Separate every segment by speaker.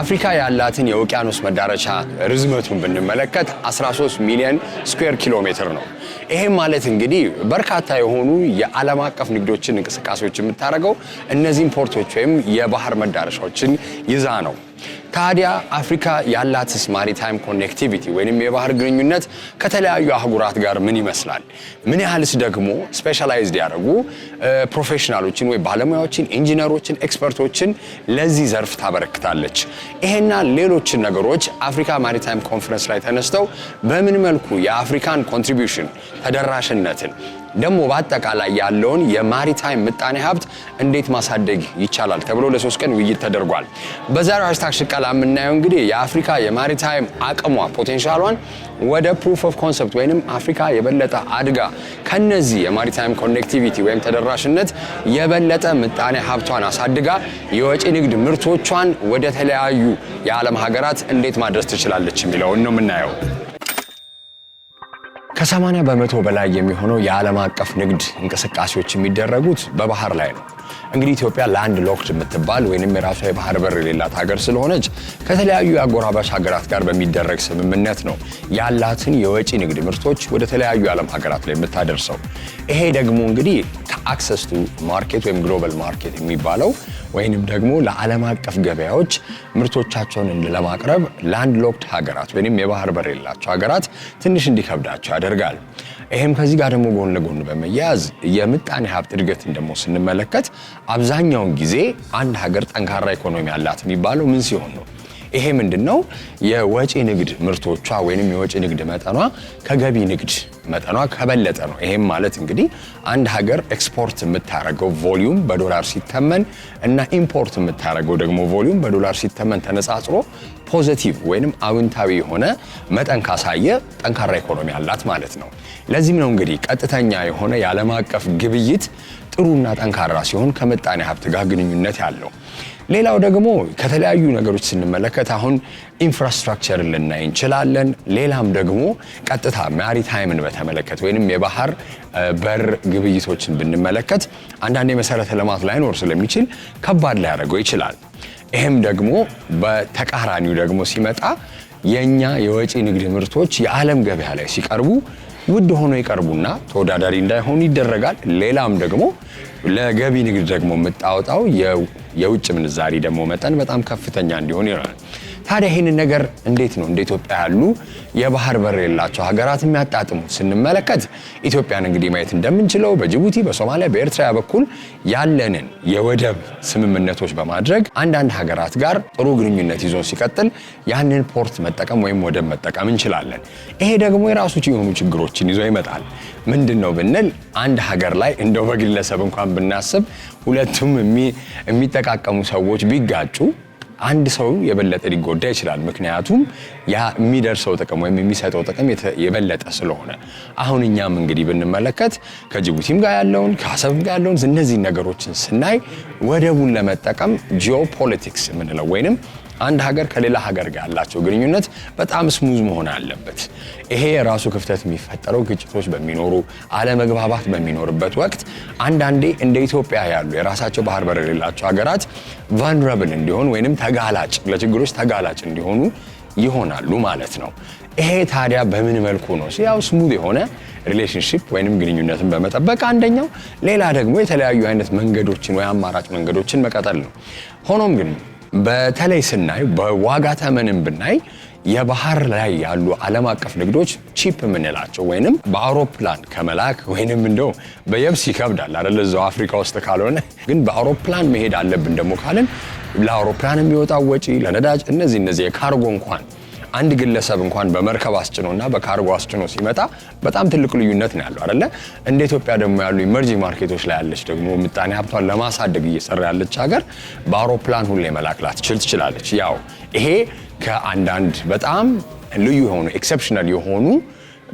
Speaker 1: አፍሪካ ያላትን የውቅያኖስ መዳረሻ ርዝመቱን ብንመለከት 13 ሚሊዮን ስኩዌር ኪሎ ሜትር ነው። ይሄም ማለት እንግዲህ በርካታ የሆኑ የዓለም አቀፍ ንግዶችን እንቅስቃሴዎች የምታደርገው እነዚህን ፖርቶች ወይም የባህር መዳረሻዎችን ይዛ ነው። ታዲያ አፍሪካ ያላትስ ማሪታይም ኮኔክቲቪቲ ወይንም የባህር ግንኙነት ከተለያዩ አህጉራት ጋር ምን ይመስላል? ምን ያህልስ ደግሞ ስፔሻላይዝድ ያደረጉ ፕሮፌሽናሎችን ወይ ባለሙያዎችን፣ ኢንጂነሮችን፣ ኤክስፐርቶችን ለዚህ ዘርፍ ታበረክታለች? ይሄና ሌሎችን ነገሮች አፍሪካ ማሪታይም ኮንፈረንስ ላይ ተነስተው በምን መልኩ የአፍሪካን ኮንትሪቢዩሽን ተደራሽነትን ደግሞ በአጠቃላይ ያለውን የማሪታይም ምጣኔ ሀብት እንዴት ማሳደግ ይቻላል ተብሎ ለ3 ቀን ውይይት ተደርጓል። በዛሬው ሃሽታግ ሽቀላ የምናየው እንግዲህ የአፍሪካ የማሪታይም አቅሟ ፖቴንሻሏን ወደ ፕሩፍ ኦፍ ኮንሰፕት ወይንም አፍሪካ የበለጠ አድጋ ከነዚህ የማሪታይም ኮኔክቲቪቲ ወይም ተደራሽነት የበለጠ ምጣኔ ሀብቷን አሳድጋ የወጪ ንግድ ምርቶቿን ወደ ተለያዩ የዓለም ሀገራት እንዴት ማድረስ ትችላለች የሚለውን ነው የምናየው። ከ80 በመቶ በላይ የሚሆነው የዓለም አቀፍ ንግድ እንቅስቃሴዎች የሚደረጉት በባህር ላይ ነው። እንግዲህ ኢትዮጵያ ላንድ ሎክድ የምትባል ወይንም የራሷ የባህር በር የሌላት ሀገር ስለሆነች ከተለያዩ የአጎራባች ሀገራት ጋር በሚደረግ ስምምነት ነው ያላትን የወጪ ንግድ ምርቶች ወደ ተለያዩ የዓለም ሀገራት ላይ የምታደርሰው። ይሄ ደግሞ እንግዲህ ከአክሰስ ቱ ማርኬት ወይም ግሎባል ማርኬት የሚባለው ወይንም ደግሞ ለዓለም አቀፍ ገበያዎች ምርቶቻቸውን ለማቅረብ ላንድ ሎክድ ሀገራት ወይንም የባህር በር የሌላቸው ሀገራት ትንሽ እንዲከብዳቸው ያደርጋል። ይሄም ከዚህ ጋር ደግሞ ጎን ለጎን በመያያዝ የምጣኔ ሀብት እድገትን ደግሞ ስንመለከት አብዛኛውን ጊዜ አንድ ሀገር ጠንካራ ኢኮኖሚ አላት የሚባለው ምን ሲሆን ነው? ይሄ ምንድነው? የወጪ ንግድ ምርቶቿ ወይንም የወጪ ንግድ መጠኗ ከገቢ ንግድ መጠኗ ከበለጠ ነው። ይሄም ማለት እንግዲህ አንድ ሀገር ኤክስፖርት የምታደርገው ቮሊዩም በዶላር ሲተመን እና ኢምፖርት የምታደርገው ደግሞ ቮሊዩም በዶላር ሲተመን ተነጻጽሮ ፖዚቲቭ ወይንም አዎንታዊ የሆነ መጠን ካሳየ ጠንካራ ኢኮኖሚ አላት ማለት ነው። ለዚህም ነው እንግዲህ ቀጥተኛ የሆነ የዓለም አቀፍ ግብይት ጥሩና ጠንካራ ሲሆን ከምጣኔ ሀብት ጋር ግንኙነት ያለው። ሌላው ደግሞ ከተለያዩ ነገሮች ስንመለከት አሁን ኢንፍራስትራክቸርን ልናይ እንችላለን። ሌላም ደግሞ ቀጥታ ማሪታይምን በተመለከተ ወይንም የባህር በር ግብይቶችን ብንመለከት አንዳንድ የመሰረተ ልማት ላይኖር ስለሚችል ከባድ ሊያደርገው ይችላል። ይህም ደግሞ በተቃራኒው ደግሞ ሲመጣ የኛ የወጪ ንግድ ምርቶች የዓለም ገበያ ላይ ሲቀርቡ ውድ ሆኖ ይቀርቡና ተወዳዳሪ እንዳይሆኑ ይደረጋል። ሌላም ደግሞ ለገቢ ንግድ ደግሞ የምታወጣው የውጭ ምንዛሪ ደግሞ መጠን በጣም ከፍተኛ እንዲሆን ይሆናል። ታዲያ ይህንን ነገር እንዴት ነው እንደ ኢትዮጵያ ያሉ የባህር በር የሌላቸው ሀገራት የሚያጣጥሙት ስንመለከት ኢትዮጵያን እንግዲህ ማየት እንደምንችለው በጅቡቲ፣ በሶማሊያ፣ በኤርትራ በኩል ያለንን የወደብ ስምምነቶች በማድረግ አንዳንድ ሀገራት ጋር ጥሩ ግንኙነት ይዞ ሲቀጥል ያንን ፖርት መጠቀም ወይም ወደብ መጠቀም እንችላለን። ይሄ ደግሞ የራሱ የሆኑ ችግሮችን ይዞ ይመጣል። ምንድነው ብንል አንድ ሀገር ላይ እንደው በግለሰብ እንኳን ብናስብ ሁለቱም የሚጠቃቀሙ ሰዎች ቢጋጩ አንድ ሰው የበለጠ ሊጎዳ ይችላል። ምክንያቱም ያ የሚደርሰው ጥቅም ወይም የሚሰጠው ጥቅም የበለጠ ስለሆነ አሁን እኛም እንግዲህ ብንመለከት ከጅቡቲም ጋር ያለውን ከአሰብም ጋር ያለውን እነዚህ ነገሮችን ስናይ ወደቡን ለመጠቀም ጂኦፖለቲክስ የምንለው ወይንም አንድ ሀገር ከሌላ ሀገር ጋር ያላቸው ግንኙነት በጣም ስሙዝ መሆን አለበት። ይሄ የራሱ ክፍተት የሚፈጠረው ግጭቶች በሚኖሩ አለመግባባት በሚኖርበት ወቅት አንዳንዴ እንደ ኢትዮጵያ ያሉ የራሳቸው ባህር በር የሌላቸው ሀገራት ቫልነራብል እንዲሆኑ ወይንም ተጋላጭ ለችግሮች ተጋላጭ እንዲሆኑ ይሆናሉ ማለት ነው። ይሄ ታዲያ በምን መልኩ ነው? ያው ስሙዝ የሆነ ሪሌሽንሺፕ ወይንም ግንኙነትን በመጠበቅ አንደኛው፣ ሌላ ደግሞ የተለያዩ አይነት መንገዶችን ወይ አማራጭ መንገዶችን መቀጠል ነው። ሆኖም ግን በተለይ ስናይ በዋጋ ተመንም ብናይ የባህር ላይ ያሉ ዓለም አቀፍ ንግዶች ቺፕ የምንላቸው ወይንም በአውሮፕላን ከመላክ ወይንም እንደው በየብስ ይከብዳል አይደል? እዛው አፍሪካ ውስጥ ካልሆነ ግን በአውሮፕላን መሄድ አለብን ደግሞ ካልን ለአውሮፕላን የሚወጣው ወጪ ለነዳጅ እነዚህ የካርጎ እንኳን አንድ ግለሰብ እንኳን በመርከብ አስጭኖና በካርጎ አስጭኖ ሲመጣ በጣም ትልቅ ልዩነት ነው ያለው አይደለ? እንደ ኢትዮጵያ ደግሞ ያሉ ኢመርጂንግ ማርኬቶች ላይ ያለች ደግሞ ምጣኔ ሀብቷን ለማሳደግ እየሰራ ያለች ሀገር በአውሮፕላን ሁሌ መላክ ላትችል ትችላለች። ያው ይሄ ከአንዳንድ በጣም ልዩ የሆኑ ኤክሰፕሽናል የሆኑ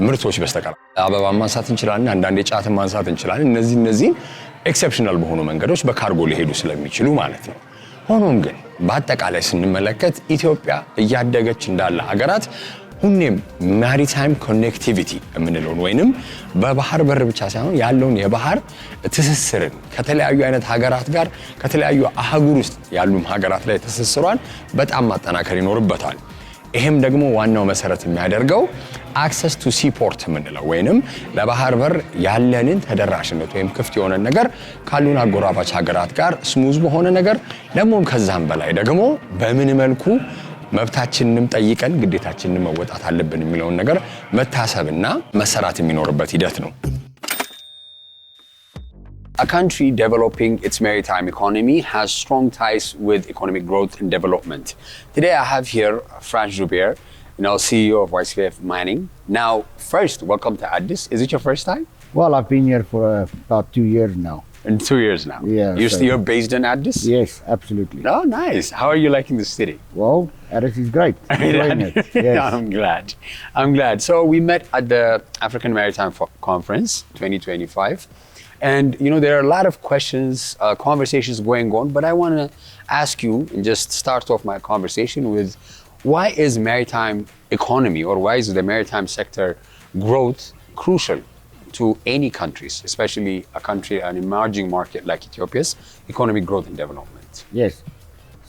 Speaker 1: ምርቶች በስተቀር አበባ ማንሳት እንችላለን፣ አንዳንድ ጫትን ማንሳት እንችላለን። እነዚህ ኤክሰፕሽናል በሆኑ መንገዶች በካርጎ ሊሄዱ ስለሚችሉ ማለት ነው። ሆኖም ግን በአጠቃላይ ስንመለከት ኢትዮጵያ እያደገች እንዳለ ሀገራት ሁኔም ማሪታይም ኮኔክቲቪቲ የምንለውን ወይንም በባህር በር ብቻ ሳይሆን ያለውን የባህር ትስስርን ከተለያዩ አይነት ሀገራት ጋር ከተለያዩ አህጉር ውስጥ ያሉም ሀገራት ላይ ትስስሯን በጣም ማጠናከር ይኖርበታል። ይሄም ደግሞ ዋናው መሰረት የሚያደርገው አክሰስ ቱ ሲፖርት የምንለው ወይንም ለባህር በር ያለንን ተደራሽነት ወይም ክፍት የሆነ ነገር ካሉን አጎራባች ሀገራት ጋር ስሙዝ በሆነ ነገር ደግሞ ከዛም በላይ ደግሞ በምን መልኩ መብታችንንም ጠይቀን ግዴታችንን መወጣት አለብን የሚለውን ነገር መታሰብና መሰራት የሚኖርበት ሂደት ነው። A country developing its maritime economy has strong ties with economic growth and development. Today I have here Franz Joubert, CEO of YCF Mining. Now, first, welcome to Addis. Is it your first time?
Speaker 2: Well, I've been here for about 2 years now.
Speaker 1: In 2 years now?
Speaker 2: Yeah.
Speaker 1: You're based in Addis?
Speaker 2: Yes, absolutely.
Speaker 1: Oh, nice. How are you liking the city?
Speaker 2: Well, Addis is great. Enjoying it. Yes.
Speaker 1: I'm glad. So we met at the African Maritime Conference 2025. And there are a lot of questions, conversations going on, but I want to ask you and just start off my conversation with why is maritime economy or why is the maritime sector growth crucial to any countries, especially a country, an emerging market like Ethiopia's economic growth and development?
Speaker 2: Yes.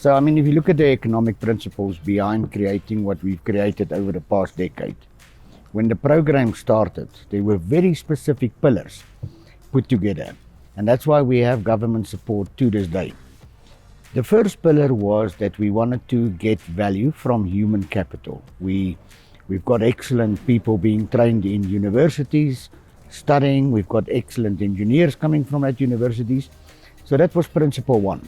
Speaker 2: So, if you look at the economic principles behind creating what we've created over the past decade, when the program started, there were very specific pillars put together. And that's why we have government support to this day. The first pillar was that we wanted to get value from human capital. We've got excellent people being trained in universities, studying. We've got excellent engineers coming from at universities. So that was principle one.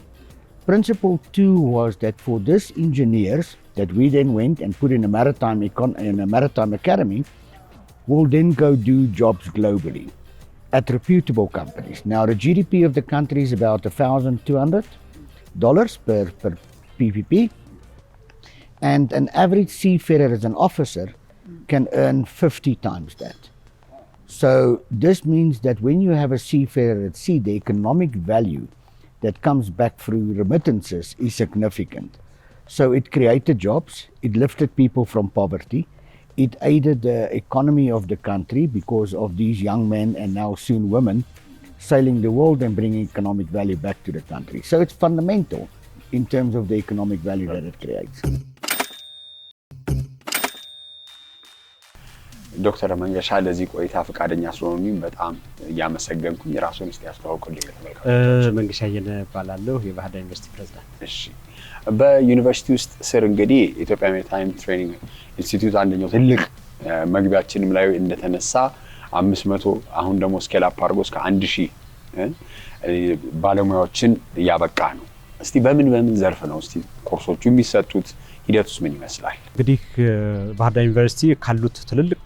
Speaker 2: Principle two was that for these engineers that we then went and put in a maritime academy, will then go do jobs globally at reputable companies. Now, the GDP of the country is about $1,200 per PPP, and an average seafarer as an officer can earn 50 times that. So this means that when you have a seafarer at sea, the economic value that comes back through remittances is significant. So it created jobs, it lifted people from poverty, it aided the economy of the country because of these young men and now soon women sailing the world and bringing economic value back to the country. So it's fundamental in terms of the economic value that it creates.
Speaker 1: ዶክተር መንገሻ ለዚህ ቆይታ ፈቃደኛ ስለሆኑኝ በጣም እያመሰገንኩኝ ራስዎን እስቲ ያስተዋውቁልኝ ለተመልካቾች።
Speaker 3: መንገሻ የነ እባላለሁ የባህር ዳር ዩኒቨርሲቲ ፕሬዝዳንት።
Speaker 1: እሺ፣ በዩኒቨርሲቲ ውስጥ ስር እንግዲህ ኢትዮጵያ ሜሪታይም ትሬኒንግ ኢንስቲትዩት አንደኛው ትልቅ መግቢያችንም ላይ እንደተነሳ 500 አሁን ደግሞ ስኬል አፕ አድርጎ እስከ 1000 ባለሙያዎችን እያበቃ ነው። እስቲ በምን ዘርፍ ነው እስቲ ኮርሶቹ የሚሰጡት? ሂደቱስ ምን ይመስላል?
Speaker 3: እንግዲህ ባህር ዳር ዩኒቨርሲቲ ካሉት ትልልቅ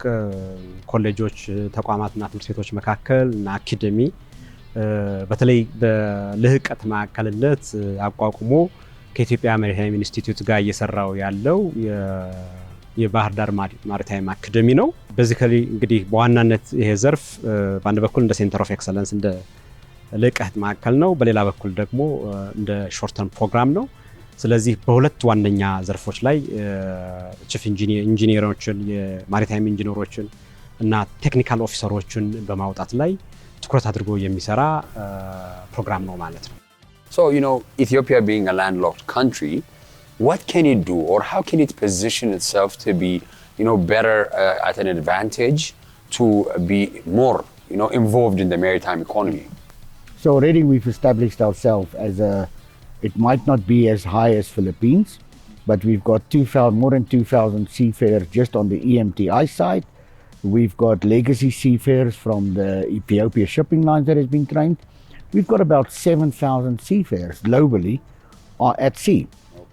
Speaker 3: ኮሌጆች ተቋማትና ትምህርት ቤቶች መካከል እና አካዳሚ በተለይ በልህቀት ማዕከልነት አቋቁሞ ከኢትዮጵያ ማሪታይም ኢንስቲትዩት ጋር እየሰራው ያለው የባህር ዳር ማሪታይም አካዳሚ ነው። ቤዚካሊ እንግዲህ በዋናነት ይሄ ዘርፍ በአንድ በኩል እንደ ሴንተር ኦፍ ኤክሰለንስ እንደ ልህቀት ማዕከል ነው፣ በሌላ በኩል ደግሞ እንደ ሾርት ተርም ፕሮግራም ነው። ስለዚህ በሁለት ዋነኛ ዘርፎች ላይ ቺፍ ኢንጂነሮችን የማሪታይም ኢንጂነሮችን እና ቴክኒካል ኦፊሰሮችን በማውጣት ላይ ትኩረት አድርጎ የሚሰራ ፕሮግራም ነው ማለት ነው።
Speaker 1: So, Ethiopia being a landlocked country, what can it do or how can it position itself to be, better at an advantage to be more, involved in the maritime economy?
Speaker 2: So already we've established ourselves as it might not be as high as Philippines, but we've got more than 2,000 seafarers just on the EMTI side. We've got legacy seafarers from the Ethiopia shipping lines that has been trained. We've got about 7,000 seafarers globally at sea.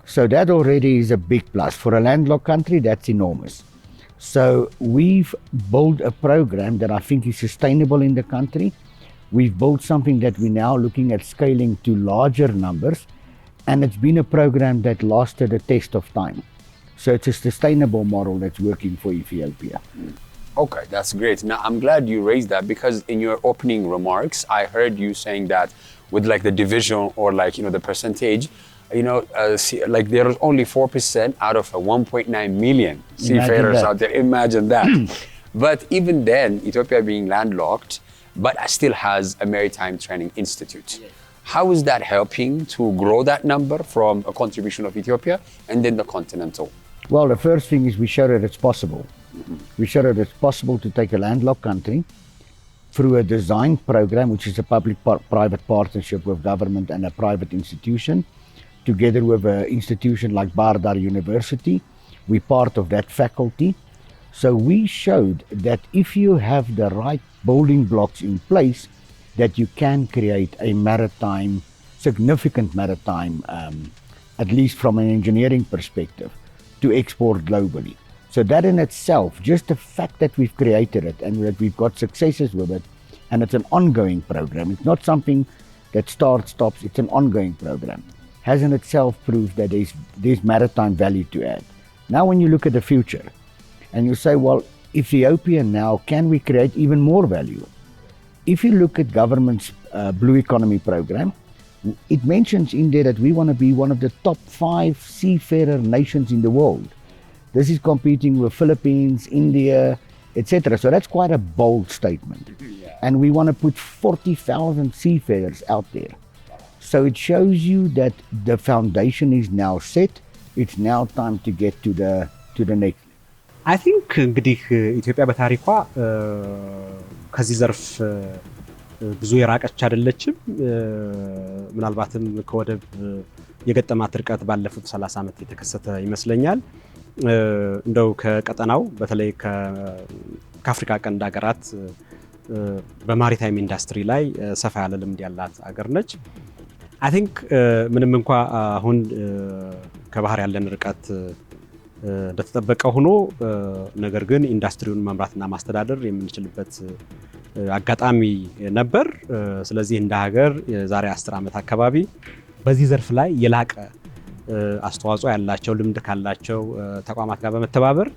Speaker 2: So that already is a big plus. For a landlocked country, that's enormous. So we've built a program that I think is sustainable in the country. We've built something that we're now looking at scaling to larger numbers, and it's been a program that lasted a test of time. So it's a sustainable model that's working for Ethiopia.
Speaker 1: Okay, that's great. Now, I'm glad you raised that because in your opening remarks, I heard you saying that with the division or the percentage, like there's only 4% out of a 1.9 million seafarers out there. Imagine that. But even then, Ethiopia being landlocked, but still has a maritime training institute. Yes. How is that helping to grow that number from a contribution of Ethiopia and then the continental?
Speaker 2: Well, the first thing is we show that it's possible. Mm-hmm. We show that it's possible to take a landlocked country through a design program, which is a public-private partnership with government and a private institution, together with an institution like Bardar University. We're part of that faculty. So we showed that if you have the right building blocks in place, that you can create a maritime, significant maritime, at least from an engineering perspective, to export globally. So that in itself, just the fact that we've created it and that we've got successes with it, and it's an ongoing program, it's not something that stops, it's an ongoing program, has in itself proved that there's maritime value to add. Now when you look at the future, and you say, well, Ethiopia now, can we create even more value? If you look at government's Blue Economy program, it mentions in there that we want to be one of the top 5 seafarer nations in the world. This is competing with Philippines, India, etc. So that's quite a bold statement. Yeah. And we want to put 40,000 seafarers out there. So it shows you that the foundation is now set. It's now time to get to the next.
Speaker 3: I think እንግዲህ ኢትዮጵያ በታሪኳ ከዚህ ዘርፍ ብዙ የራቀች አይደለችም። ምናልባትም ከወደብ የገጠማት ርቀት ባለፉት 30 ዓመት የተከሰተ ይመስለኛል። እንደው ከቀጠናው በተለይ ከአፍሪካ ቀንድ ሀገራት በማሪታይም ኢንዱስትሪ ላይ ሰፋ ያለ ልምድ ያላት ሀገር ነች። I think ምንም እንኳን አሁን ከባህር ያለን ርቀት እንደተጠበቀ ሆኖ ነገር ግን ኢንዱስትሪውን መምራትና ማስተዳደር የምንችልበት አጋጣሚ ነበር። ስለዚህ እንደ ሀገር የዛሬ 10 ዓመት አካባቢ በዚህ ዘርፍ ላይ የላቀ አስተዋጽኦ ያላቸው ልምድ ካላቸው ተቋማት ጋር በመተባበር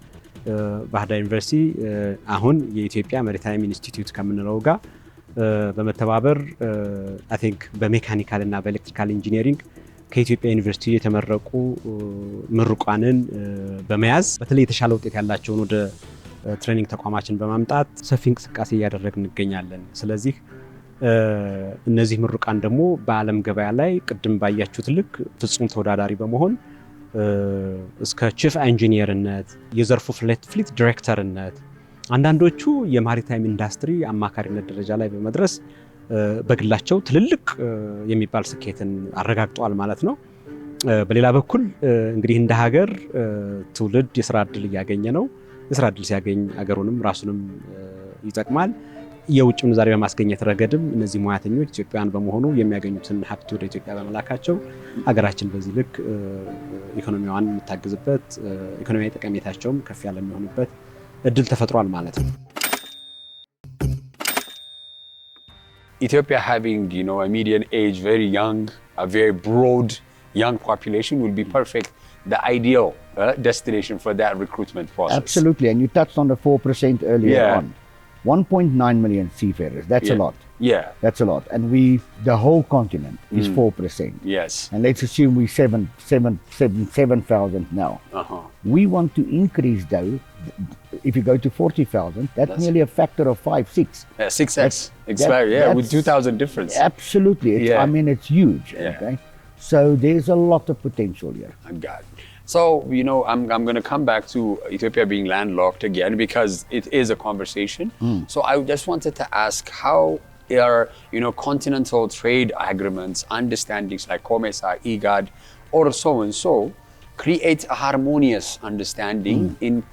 Speaker 3: ባህር ዳር ዩኒቨርሲቲ አሁን የኢትዮጵያ ማሪታይም ኢንስቲትዩት ከምንለው ጋር በመተባበር I think በሜካኒካል እና በኤሌክትሪካል ኢንጂነሪንግ ከኢትዮጵያ ዩኒቨርሲቲ የተመረቁ ምሩቃንን በመያዝ በተለይ የተሻለ ውጤት ያላቸውን ወደ ትሬኒንግ ተቋማችን በማምጣት ሰፊ እንቅስቃሴ እያደረግን እንገኛለን። ስለዚህ እነዚህ ምሩቃን ደግሞ በዓለም ገበያ ላይ ቅድም ባያችሁት ልክ ፍጹም ተወዳዳሪ በመሆን እስከ ቺፍ ኢንጂነርነት፣ የዘርፉ ፍሊት ዳይሬክተርነት፣ አንዳንዶቹ የማሪታይም ኢንዱስትሪ አማካሪነት ደረጃ ላይ በመድረስ በግላቸው ትልልቅ የሚባል ስኬትን አረጋግጠዋል ማለት ነው። በሌላ በኩል እንግዲህ እንደ ሀገር ትውልድ የሥራ ዕድል እያገኘ ነው። የሥራ ዕድል ሲያገኝ ሀገሩንም ራሱንም ይጠቅማል። የውጭ ምንዛሪ በማስገኘት ረገድም እነዚህ ሙያተኞች ኢትዮጵያውያን በመሆኑ የሚያገኙትን ሀብት ወደ ኢትዮጵያ በመላካቸው ሀገራችን በዚህ ልክ ኢኮኖሚዋን የምታግዝበት ኢኮኖሚያዊ ጠቀሜታቸውም ከፍ ያለ የሚሆንበት እድል ተፈጥሯል ማለት ነው።
Speaker 1: Ethiopia having, a median age, very young, a very broad young population will be perfect, the ideal destination for that recruitment process.
Speaker 2: Absolutely, and you touched on the 4% earlier on. 1.9 million seafarers, that's a lot.
Speaker 1: Yeah.
Speaker 2: That's a lot. And the whole continent is 4%.
Speaker 1: Yes.
Speaker 2: And let's assume we're 7,000 now.
Speaker 1: Uh-huh.
Speaker 2: We want to increase though, if you go to 40,000, that's nearly a factor of 5, 6.
Speaker 1: Yeah, 6x. With 2,000 difference.
Speaker 2: Absolutely. It's huge.
Speaker 1: Yeah.
Speaker 2: Okay? So there's a lot of potential here.
Speaker 1: God. So, I'm going to come back to Ethiopia being landlocked again because it is a conversation. So I just wanted to ask how are, continental trade agreements, understandings like COMESA, IGAD, or so and so, create a harmonious understanding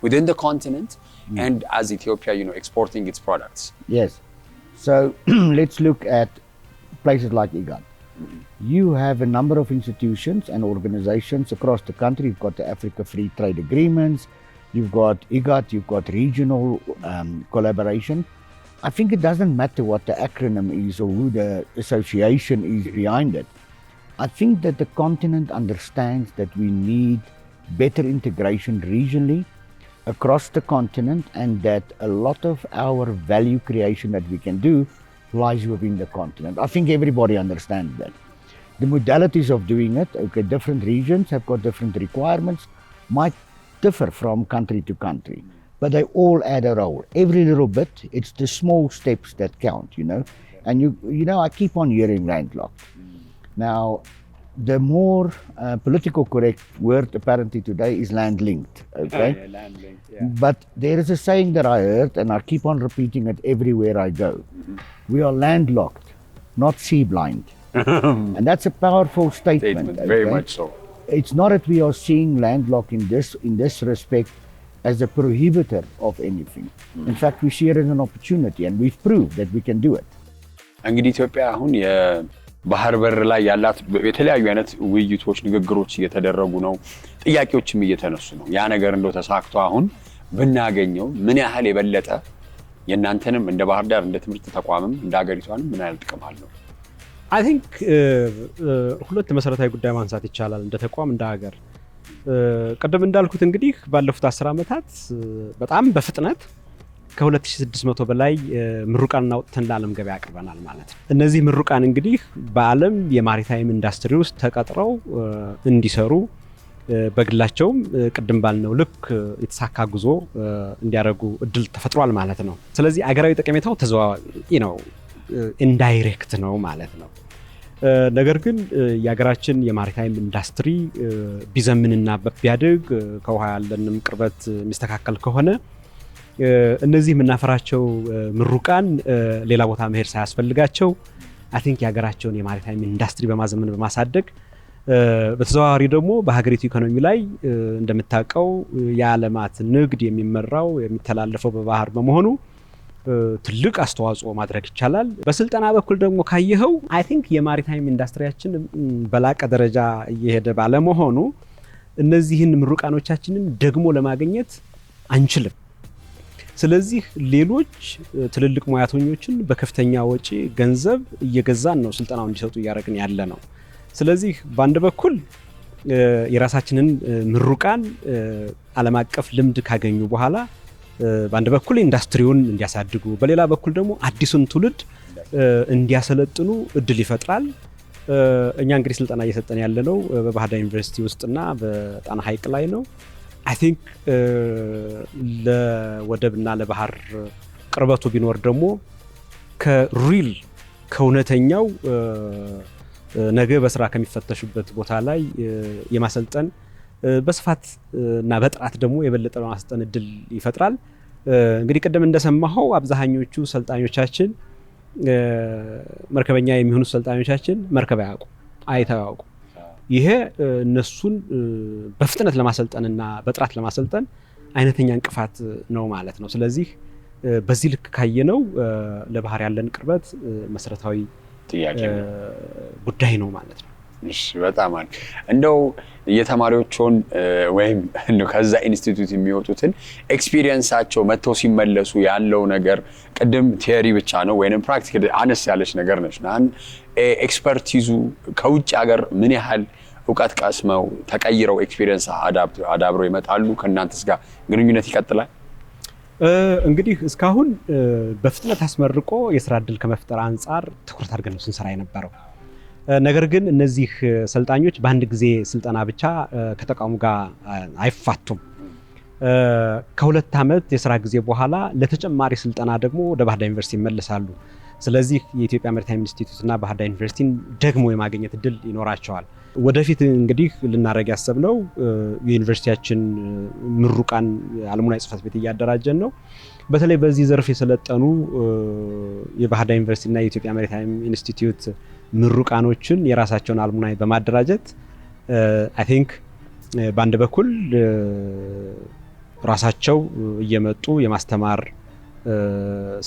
Speaker 1: within the continent and as Ethiopia, exporting its products.
Speaker 2: Yes. So let's look at places like IGAD. You have a number of institutions and organizations across the country. You've got the Africa Free Trade Agreements, you've got IGAD, you've got regional collaboration. I think it doesn't matter what the acronym is or who the association is behind it. I think that the continent understands that we need better integration regionally across the continent, and that a lot of our value creation that we can do lies within the continent. I think everybody understands that. The modalities of doing it, okay, different regions have got different requirements, might differ from country to country, but they all add a role. Every little bit, it's the small steps that count, you know. And you know, I keep on hearing landlocked. Now, the more political correct word apparently today is land-linked, okay?
Speaker 3: Land-linked,
Speaker 2: But there is a saying that I heard, and I keep on repeating it everywhere I go. We are landlocked, not sea-blind. And that's a powerful statement.
Speaker 1: Very
Speaker 2: okay?
Speaker 1: much so.
Speaker 2: It's not that we are seeing landlock in this respect as a prohibitor of anything. In fact, we see it as an opportunity, and we've proved that we can do it.
Speaker 1: እንግዲህ ኢትዮጵያ አሁን የባህር በር ላይ ያላት የተለያዩ አይነት ውይይቶች፣ ንግግሮች እየተደረጉ ነው፣ ጥያቄዎችም እየተነሱ ነው። ያ ነገር እንደው ተሳክቶ አሁን ብናገኘው ምን ያህል የበለጠ የእናንተንም እንደ ባህር ዳር እንደ ትምህርት ተቋምም እንደ ሀገሪቷንም ምን ያህል ጥቅም አለው?
Speaker 3: አይ ቲንክ ሁለት መሰረታዊ ጉዳይ ማንሳት ይቻላል እንደ ተቋም እንደ ሀገር። ቀደም እንዳልኩት እንግዲህ ባለፉት 10 ዓመታት በጣም በፍጥነት ከ2600 በላይ ምሩቃን አውጥተን ለዓለም ገበያ አቅርበናል ማለት ነው። እነዚህ ምሩቃን እንግዲህ በዓለም የማሪታይም ኢንዱስትሪ ውስጥ ተቀጥረው እንዲሰሩ በግላቸውም ቅድም ባልነው ልክ የተሳካ ጉዞ እንዲያደርጉ እድል ተፈጥሯል ማለት ነው። ስለዚህ አገራዊ ጠቀሜታው ተዘዋዋሪ ነው፣ ኢንዳይሬክት ነው ማለት ነው። ነገር ግን የሀገራችን የማሪታይም ኢንዱስትሪ ቢዘምንና ቢያድግ ከውሃ ያለንም ቅርበት የሚስተካከል ከሆነ እነዚህ የምናፈራቸው ምሩቃን ሌላ ቦታ መሄድ ሳያስፈልጋቸው አይ ቲንክ የሀገራቸውን የማሪታይም ኢንዱስትሪ በማዘመን በማሳደግ በተዘዋዋሪ ደግሞ በሀገሪቱ ኢኮኖሚ ላይ እንደምታውቀው የዓለማት ንግድ የሚመራው የሚተላለፈው በባህር በመሆኑ ትልቅ አስተዋጽኦ ማድረግ ይቻላል። በስልጠና በኩል ደግሞ ካየኸው አይ ቲንክ የማሪታይም ኢንዱስትሪያችን በላቀ ደረጃ እየሄደ ባለመሆኑ እነዚህን ምሩቃኖቻችንን ደግሞ ለማግኘት አንችልም። ስለዚህ ሌሎች ትልልቅ ሙያተኞችን በከፍተኛ ወጪ ገንዘብ እየገዛን ነው ስልጠናውን እንዲሰጡ እያደረግን ያለ ነው። ስለዚህ በአንድ በኩል የራሳችንን ምሩቃን ዓለም አቀፍ ልምድ ካገኙ በኋላ በአንድ በኩል ኢንዱስትሪውን እንዲያሳድጉ፣ በሌላ በኩል ደግሞ አዲሱን ትውልድ እንዲያሰለጥኑ እድል ይፈጥራል። እኛ እንግዲህ ስልጠና እየሰጠን ያለነው በባህር ዳር ዩኒቨርሲቲ ውስጥና በጣና ሐይቅ ላይ ነው። አይ ቲንክ ለወደብና ለባህር ቅርበቱ ቢኖር ደግሞ ከሪል ከእውነተኛው ነገ በስራ ከሚፈተሹበት ቦታ ላይ የማሰልጠን በስፋት እና በጥራት ደግሞ የበለጠ ማሰልጠን እድል ይፈጥራል። እንግዲህ ቀደም እንደሰማኸው አብዛኞቹ ሰልጣኞቻችን መርከበኛ የሚሆኑ ሰልጣኞቻችን መርከብ አይተው አያውቁ። ይሄ እነሱን በፍጥነት ለማሰልጠንና በጥራት ለማሰልጠን አይነተኛ እንቅፋት ነው ማለት ነው። ስለዚህ በዚህ ልክ ካየነው ለባህር ያለን ቅርበት መሰረታዊ ጥያቄ ጉዳይ ነው ማለት ነው።
Speaker 1: እሺ፣ በጣም አሪፍ። እንደው የተማሪዎችን ወይም እንደው ከዛ ኢንስቲትዩት የሚወጡትን ኤክስፒሪየንሳቸው መተው ሲመለሱ ያለው ነገር ቅድም ቲዮሪ ብቻ ነው ወይንም ፕራክቲካል አነስ ያለች ነገር ነች። ኤክስፐርቲዙ ከውጭ ሀገር ምን ያህል እውቀት ቀስመው ተቀይረው ኤክስፒሪየንስ አዳብረው ይመጣሉ? ከእናንተስ ጋር ግንኙነት ይቀጥላል?
Speaker 3: እንግዲህ እስካሁን በፍጥነት አስመርቆ የስራ እድል ከመፍጠር አንጻር ትኩረት አድርገን ስንሰራ የነበረው ነገር ግን እነዚህ ሰልጣኞች በአንድ ጊዜ ስልጠና ብቻ ከተቋሙ ጋር አይፋቱም። ከ2 ዓመት የስራ ጊዜ በኋላ ለተጨማሪ ስልጠና ደግሞ ወደ ባህር ዳር ዩኒቨርሲቲ ይመለሳሉ። ስለዚህ የኢትዮጵያ ማሪታይም ኢንስቲትዩት እና ባህር ዳር ዩኒቨርሲቲን ደግሞ የማግኘት እድል ይኖራቸዋል። ወደፊት እንግዲህ ልናደርግ ያሰብነው የዩኒቨርሲቲያችን ምሩቃን አልሙናይ ጽሕፈት ቤት እያደራጀን ነው። በተለይ በዚህ ዘርፍ የሰለጠኑ የባህር ዳር ዩኒቨርሲቲ እና የኢትዮጵያ ማሪታይም ኢንስቲትዩት ምሩቃኖችን የራሳቸውን አልሙናይ በማደራጀት አይ ቲንክ በአንድ በኩል ራሳቸው እየመጡ የማስተማር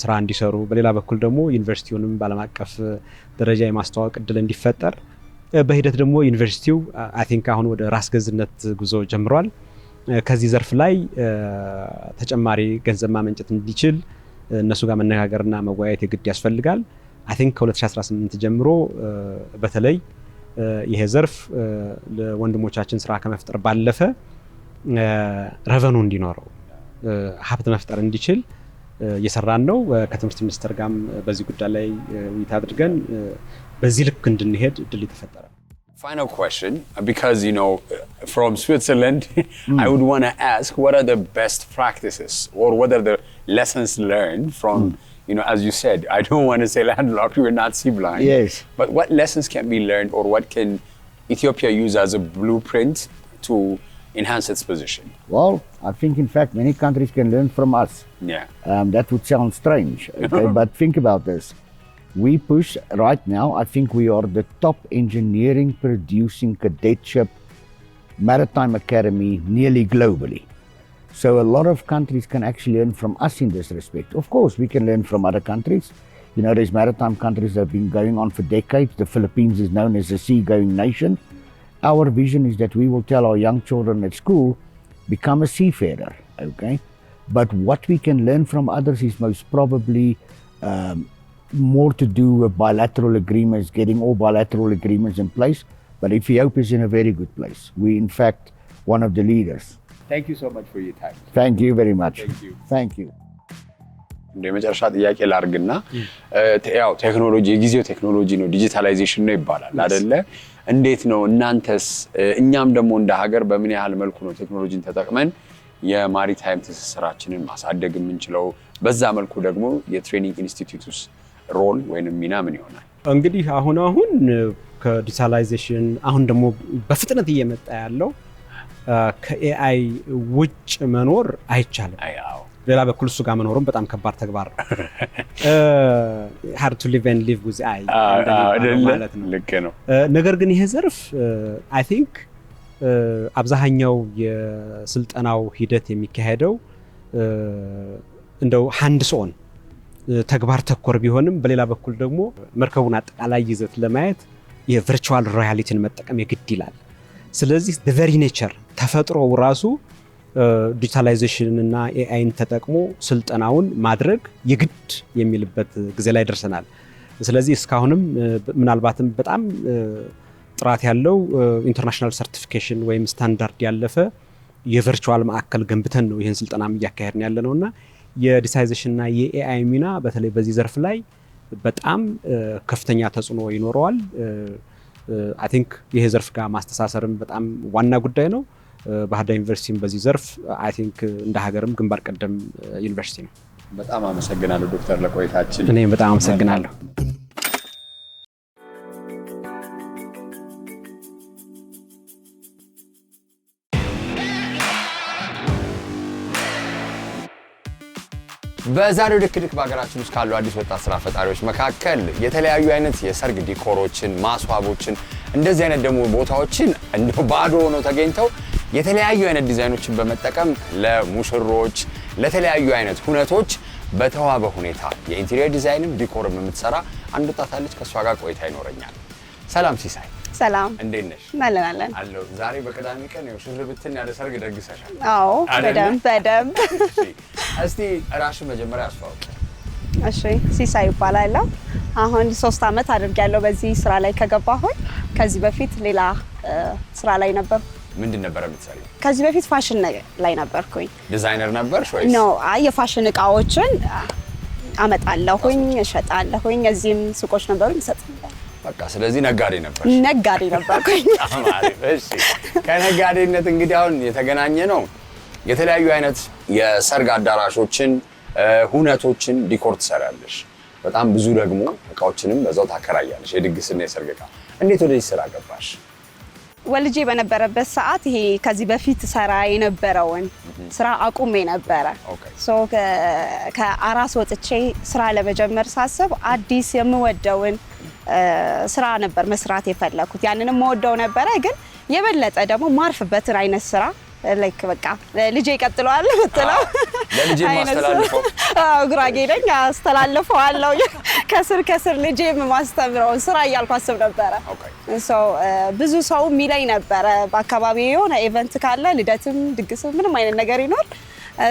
Speaker 3: ስራ እንዲሰሩ፣ በሌላ በኩል ደግሞ ዩኒቨርሲቲውንም በዓለም አቀፍ ደረጃ የማስተዋወቅ እድል እንዲፈጠር፣ በሂደት ደግሞ ዩኒቨርሲቲው አይ ቲንክ አሁን ወደ ራስ ገዝነት ጉዞ ጀምሯል። ከዚህ ዘርፍ ላይ ተጨማሪ ገንዘብ ማመንጨት እንዲችል እነሱ ጋር መነጋገርና መወያየት የግድ ያስፈልጋል። አይ ቲንክ ከ2018 ጀምሮ በተለይ ይሄ ዘርፍ ለወንድሞቻችን ስራ ከመፍጠር ባለፈ ረቨኑ እንዲኖረው ሀብት መፍጠር እንዲችል እየሰራን ነው። ከትምህርት ሚኒስቴር ጋርም በዚህ ጉዳይ ላይ ውይይት አድርገን በዚህ ልክ እንድንሄድ እድል የተፈጠረ
Speaker 1: Final question, because from Switzerland, I would want to ask, what are the best practices, or what are the lessons learned from, as you said, I don't want to say landlocked, we're not sea blind.
Speaker 2: Yes.
Speaker 1: But what lessons can be learned, or what can Ethiopia use as a blueprint to enhance its position?
Speaker 2: Well, I think in fact many countries can learn from us.
Speaker 1: Yeah.
Speaker 2: That would sound strange, okay? But think about this. We push right now, I think we are the top engineering producing cadetship maritime academy nearly globally. So a lot of countries can actually learn from us in this respect. Of course, we can learn from other countries. There's maritime countries that have been going on for decades. The Philippines is known as a seagoing nation. Our vision is that we will tell our young children at school, become a seafarer, okay? But what we can learn from others is most probably more to do with bilateral agreements, getting all bilateral agreements in place. But Ethiopia is in a very good place. We, in fact, one of the leaders.
Speaker 1: Thank you so much for your time.
Speaker 2: Thank you very much.
Speaker 1: Thank you.
Speaker 2: Thank you.
Speaker 1: የመጨረሻ ጥያቄ ላርግና ያው ቴክኖሎጂ የጊዜው ቴክኖሎጂ ነው ዲጂታላይዜሽን ነው ይባላል አይደለ እንዴት ነው እናንተስ እኛም ደግሞ እንደ ሀገር በምን ያህል መልኩ ነው ቴክኖሎጂን ተጠቅመን የማሪታይም ትስስራችንን ማሳደግ የምንችለው በዛ መልኩ ደግሞ የትሬኒንግ ኢንስቲትዩትስ ሮል ወይንም ሚና ምን ይሆናል
Speaker 3: እንግዲህ አሁን ከዲጂታላይዜሽን አሁን ደግሞ በፍጥነት እየመጣ ያለው ከኤአይ ውጭ መኖር አይቻልም
Speaker 1: አያው
Speaker 3: ሌላ በኩል እሱ ጋር መኖርም በጣም ከባድ ተግባር ነው hard to live and live with AI ማለት ነው
Speaker 1: ልክ ነው
Speaker 3: ነገር ግን ይሄ ዘርፍ I think አብዛኛው የስልጠናው ሂደት የሚካሄደው እንደው hands on ተግባር ተኮር ቢሆንም በሌላ በኩል ደግሞ መርከቡን አጠቃላይ ይዘት ለማየት የቨርቹዋል ሪያሊቲን መጠቀም የግድ ይላል ስለዚህ the very nature ተፈጥሮው ራሱ ዲጂታላይዜሽን እና ኤአይን ተጠቅሞ ስልጠናውን ማድረግ የግድ የሚልበት ጊዜ ላይ ደርሰናል ስለዚህ እስካሁንም ምናልባትም በጣም ጥራት ያለው ኢንተርናሽናል ሰርቲፊኬሽን ወይም ስታንዳርድ ያለፈ የቨርቹዋል ማዕከል ገንብተን ነው ይሄን ስልጠናም እያካሄድን ያለነውና የዲጂታላይዜሽን እና የኤአይ ሚና በተለይ በዚህ ዘርፍ ላይ በጣም ከፍተኛ ተጽዕኖ ይኖረዋል I think ይሄ ዘርፍ ጋር ማስተሳሰርም በጣም ዋና ጉዳይ ነው ባህር ዳር ዩኒቨርሲቲም በዚህ ዘርፍ I think እንደ ሀገርም ግንባር ቀደም ዩኒቨርሲቲ ነው
Speaker 1: በጣም አመሰግናለሁ ዶክተር ለቆይታችን
Speaker 3: እኔ በጣም አመሰግናለሁ
Speaker 1: በዛሬው ድክድክ በሀገራችን ውስጥ ካሉ አዲስ ወጣት ስራ ፈጣሪዎች መካከል የተለያዩ አይነት የሰርግ ዲኮሮችን ማስዋቦችን እንደዚህ አይነት ደግሞ ቦታዎችን እንደው ባዶ ሆነው ተገኝተው የተለያዩ አይነት ዲዛይኖችን በመጠቀም ለሙሽሮች ለተለያዩ አይነት ሁነቶች በተዋበ ሁኔታ የኢንቴሪየር ዲዛይንም ዲኮርም የምትሰራ አንድ ወጣት አለች ከሷ ጋር ቆይታ ይኖረኛል ሰላም ሲሳይ
Speaker 4: ሰላም
Speaker 1: እንዴት ነሽ
Speaker 4: ማለናለን
Speaker 1: አለው ዛሬ በቀዳሚ ቀን ነው ሽርብትን ያለ ሰርግ ደግሰሻል
Speaker 4: አዎ በደም
Speaker 1: እስቲ ራስሽ መጀመሪያ አስተዋውቂ
Speaker 4: እሺ ሲሳይ ይባላል አሁን 3 አመት አድርጌያለሁ በዚህ ስራ ላይ ከገባሁኝ ከዚህ በፊት ሌላ ስራ ላይ ነበር
Speaker 1: ምንድን ነበር የምትሰሪው
Speaker 4: ከዚህ በፊት ፋሽን ላይ ነበርኩኝ
Speaker 1: ዲዛይነር ነበርሽ ወይስ
Speaker 4: ኖ የፋሽን እቃዎችን አመጣለሁኝ እሸጣለሁኝ እዚህም ሱቆች ነበሩኝ ሰጥተኛል
Speaker 1: በቃ ስለዚህ ነጋዴ
Speaker 4: ነበርኩኝ
Speaker 1: አማሪፍ እሺ ከነጋዴነት እንግዲህ አሁን የተገናኘ ነው የተለያዩ አይነት የሰርግ አዳራሾችን ሁነቶችን ዲኮር ትሰራለሽ በጣም ብዙ ደግሞ እቃዎችንም በዛው ታከራያለሽ የድግስና የሰርግ እቃ እንዴት ወደዚህ ስራ ገባሽ
Speaker 4: ወልጄ በነበረበት ሰዓት ይሄ ከዚህ በፊት ሰራ የነበረውን ስራ አቁሜ ነበር ሶ ከአራስ ወጥቼ ስራ ለመጀመር ሳስብ አዲስ የምወደውን ስራ ነበር መስራት የፈለኩት ያንንም ወደው ነበር ግን የበለጠ ደግሞ ማርፍበትን አይነት ስራ ላይክ በቃ ልጄ ይቀጥላል ወጥተለው
Speaker 1: ለልጄ ማስተላለፈው
Speaker 4: ጉራጌ ነኝ አስተላልፈዋለሁ ከስር ልጄ ማስተምረው ስራ እያልኩ አስብ ነበር ሶ ብዙ ሰው ሚላይ ነበር በአካባቢ የሆነ ኢቨንት ካለ ልደትም ድግስም ምንም አይነት ነገር ይኖር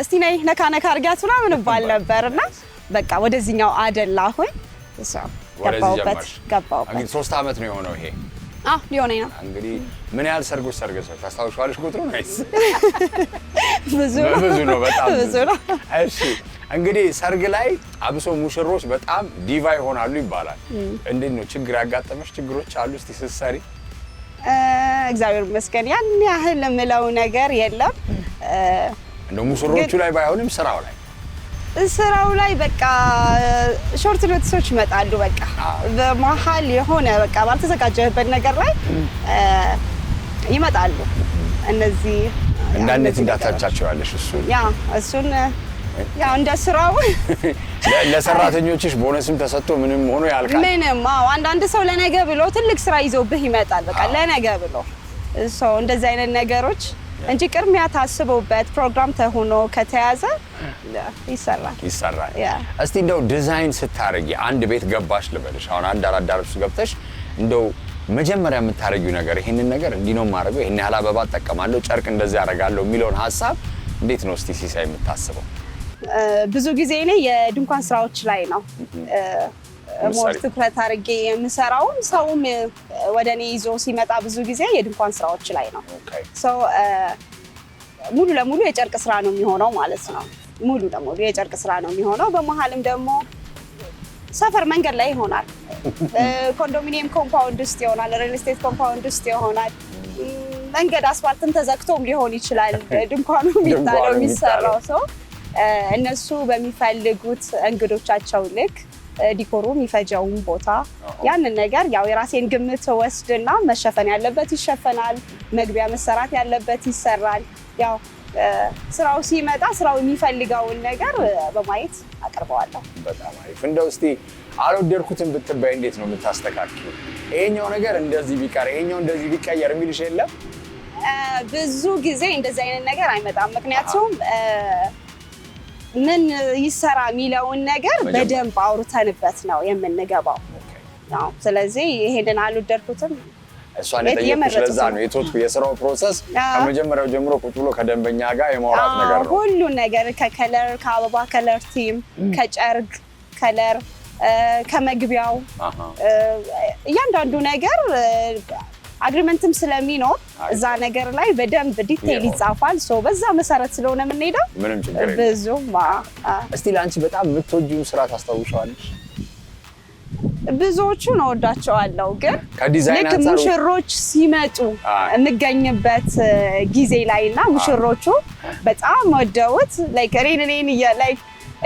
Speaker 4: እስቲ ነይ ነካ አርጋቱና ምን ባል ነበርና በቃ ወደዚህኛው አደላሁኝ ሶ ገባውበት
Speaker 1: እንግዲህ 3 አመት ነው የሆነው ይሄ
Speaker 4: ሊሆነኝ ነው
Speaker 1: እንግዲህ ምን ያህል ሰርጎች ሰርገሻል ታስታውሻለሽ ቁጥሩ ነይስ
Speaker 4: ብዙ
Speaker 1: ነው በጣም ብዙ ነው እሺ እንግዲህ ሰርግ ላይ አብሶ ሙሽሮች በጣም ዲቫ ይሆናሉ ይባላል እንዴት ነው ችግር ያጋጠመሽ ችግሮች አሉ እስቲ ስትሰሪ
Speaker 4: እግዚአብሔር ይመስገን ያን ያህል የምለው ነገር የለም።
Speaker 1: እንደው ሙሽሮቹ ላይ ባይሆንም ስራው ላይ በቃ ሾርት ኖቲሶች ይመጣሉ። በቃ በመሀል የሆነ በቃ ባልተዘጋጀበት ነገር ላይ ይመጣሉ። እነዚህ እንዳንዴት እንዳታቻቸዋለሽ
Speaker 4: እሱን ያው እንደ ስራው
Speaker 1: ለሰራተኞችሽ ቦነስም ተሰጥቶ ምንም ሆኖ ያልቃል።
Speaker 4: ምንም አንዳንድ ሰው ለነገ ብሎ ትልቅ ስራ ይዞብህ ይመጣል። በቃ ለነገ ብሎ ሰው እንደዚህ አይነት ነገሮች እንጂ ቅድሚያ ታስቦበት ፕሮግራም ተሆኖ ከተያዘ ይሰራል።
Speaker 1: እስቲ እንደው ዲዛይን ስታረጊ አንድ ቤት ገባሽ ልበልሽ፣ አሁን አንድ አዳራሽ ውስጥ ገብተሽ እንደው መጀመሪያ የምታረጊው ነገር ይሄንን ነገር እንዲህ ነው የማደርገው፣ ይሄን ያህል አበባ እጠቀማለሁ፣ ጨርቅ እንደዚህ አደርጋለሁ የሚለውን ሀሳብ እንዴት ነው እስቲ ሲሳይ የምታስበው?
Speaker 4: ብዙ ጊዜ እኔ የድንኳን ስራዎች ላይ ነው ሞር ትኩረት አድርጌ የምሰራው። ሰውም ወደ እኔ ይዞ ሲመጣ ብዙ ጊዜ የድንኳን ስራዎች ላይ ነው። ሙሉ ለሙሉ የጨርቅ ስራ ነው የሚሆነው ማለት ነው። ሙሉ ለሙሉ የጨርቅ ስራ ነው የሚሆነው። በመሀልም ደግሞ ሰፈር መንገድ ላይ ይሆናል፣ ኮንዶሚኒየም ኮምፓውንድ ውስጥ ይሆናል፣ ሪል ስቴት ኮምፓውንድ ውስጥ ይሆናል። መንገድ አስፋልትም ተዘግቶም ሊሆን ይችላል ድንኳኑ የሚጣለው የሚሰራው ሰው እነሱ በሚፈልጉት እንግዶቻቸው ልክ ዲኮሩ የሚፈጀውን ቦታ ያንን ነገር ያው የራሴን ግምት ወስድና መሸፈን ያለበት ይሸፈናል፣ መግቢያ መሰራት ያለበት ይሰራል። ያው ስራው ሲመጣ ስራው የሚፈልገውን ነገር በማየት አቀርበዋለሁ።
Speaker 1: በጣም አሪፍ። እንደው እስቲ አልወደድኩትም ብትባይ እንዴት ነው የምታስተካክለው? ይሄኛው ነገር እንደዚህ ቢቀር ይሄኛው እንደዚህ ቢቀየር የሚልሽ የለም?
Speaker 4: ብዙ ጊዜ እንደዚህ አይነት ነገር አይመጣም። ምክንያቱም ምን ይሰራ የሚለውን ነገር በደንብ አውርተንበት ነው የምንገባው። ስለዚህ ይሄንን አልወደድኩትም።
Speaker 1: እሷን የጠየኩሽ ለዛ ነው የቶቱ የስራው ፕሮሰስ ከመጀመሪያው ጀምሮ ቁጭ ብሎ ከደንበኛ ጋር የማውራት ነገር ነው።
Speaker 4: ሁሉ ነገር ከከለር ከአበባ ከለር ቲም ከጨርቅ ከለር ከመግቢያው እያንዳንዱ ነገር አግሪመንትም ስለሚኖር እዛ ነገር ላይ በደንብ ዲቴይል ይጻፋል። ሶ በዛ መሰረት ስለሆነ የምንሄደው
Speaker 1: ምንም ችግር የለም።
Speaker 4: ብዙም
Speaker 1: እስቲ ለአንቺ በጣም የምትወጂውን ስራ ታስታውሻለሽ?
Speaker 4: ብዙዎቹን እወዳቸዋለሁ፣ ግን
Speaker 1: ከዲዛይን
Speaker 4: ልክ ሙሽሮች ሲመጡ እንገኝበት ጊዜ ላይ እና ሙሽሮቹ በጣም ወደውት ላይክ እኔን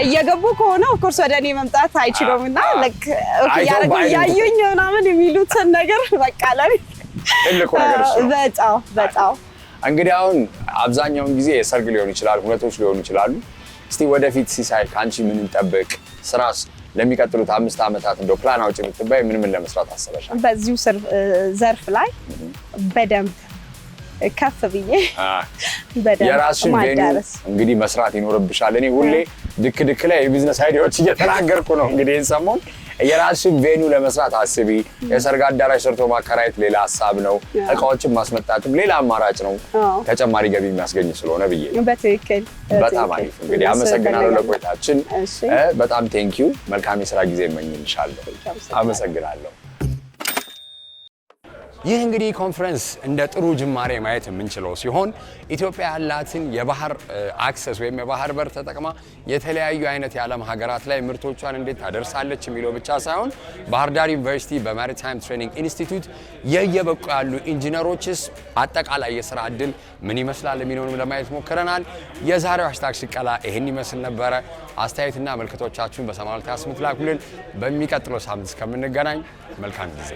Speaker 4: እየገቡ ከሆነ ኦፍኮርስ ወደ እኔ መምጣት አይችሉም እና ላይክ ኦኬ ያረጉ ያዩኝ ምናምን የሚሉትን ነገር በቃ ላይ
Speaker 1: ትልቁ ነገር እሱ ነው።
Speaker 4: በጣም
Speaker 1: እንግዲህ አሁን አብዛኛውን ጊዜ የሰርግ ሊሆን ይችላል፣ ሁነቶች ሊሆኑ ይችላሉ። እስቲ ወደፊት ሲሳይ ካንቺ ምን እንጠብቅ? ስራስ ለሚቀጥሉት 5 ዓመታት እንደው ፕላን አውጪ ብትባይ ምን ለመስራት አሰበሻል?
Speaker 4: በዚሁ ዘርፍ ላይ በደንብ ከፍ ብዬ
Speaker 1: የራስሽን ቬኒው እንግዲህ መስራት ይኖርብሻል። እኔ ሁሌ ድክ ላይ የቢዝነስ አይዲያዎች እየተናገርኩ ነው። እንግዲህ ሰሞን የራስሽን ቬኒው ለመስራት አስቢ። የሰርግ አዳራሽ ሰርቶ ማከራየት ሌላ ሀሳብ ነው። እቃዎችን ማስመጣትም ሌላ አማራጭ ነው፣ ተጨማሪ ገቢ የሚያስገኝ ስለሆነ ብዬ።
Speaker 4: በትክክል
Speaker 1: በጣም አሪፍ። እንግዲህ አመሰግናለሁ ለቆይታችን። በጣም ቴንኪዩ። መልካም የስራ ጊዜ እመኝልሻለሁ። አመሰግናለሁ። ይህ እንግዲህ ኮንፈረንስ እንደ ጥሩ ጅማሬ ማየት የምንችለው ሲሆን ኢትዮጵያ ያላትን የባህር አክሰስ ወይም የባህር በር ተጠቅማ የተለያዩ አይነት የዓለም ሀገራት ላይ ምርቶቿን እንዴት ታደርሳለች የሚለው ብቻ ሳይሆን ባህር ዳር ዩኒቨርሲቲ በማሪታይም ትሬኒንግ ኢንስቲትዩት የየበቁ ያሉ ኢንጂነሮችስ አጠቃላይ የስራ እድል ምን ይመስላል የሚለውንም ለማየት ሞክረናል። የዛሬው ሃሽታግ ሽቀላ ይሄን ይመስል ነበረ። አስተያየትና መልክቶቻችሁን በ8228 ላኩልን። በሚቀጥለው ሳምንት እስከምንገናኝ መልካም ጊዜ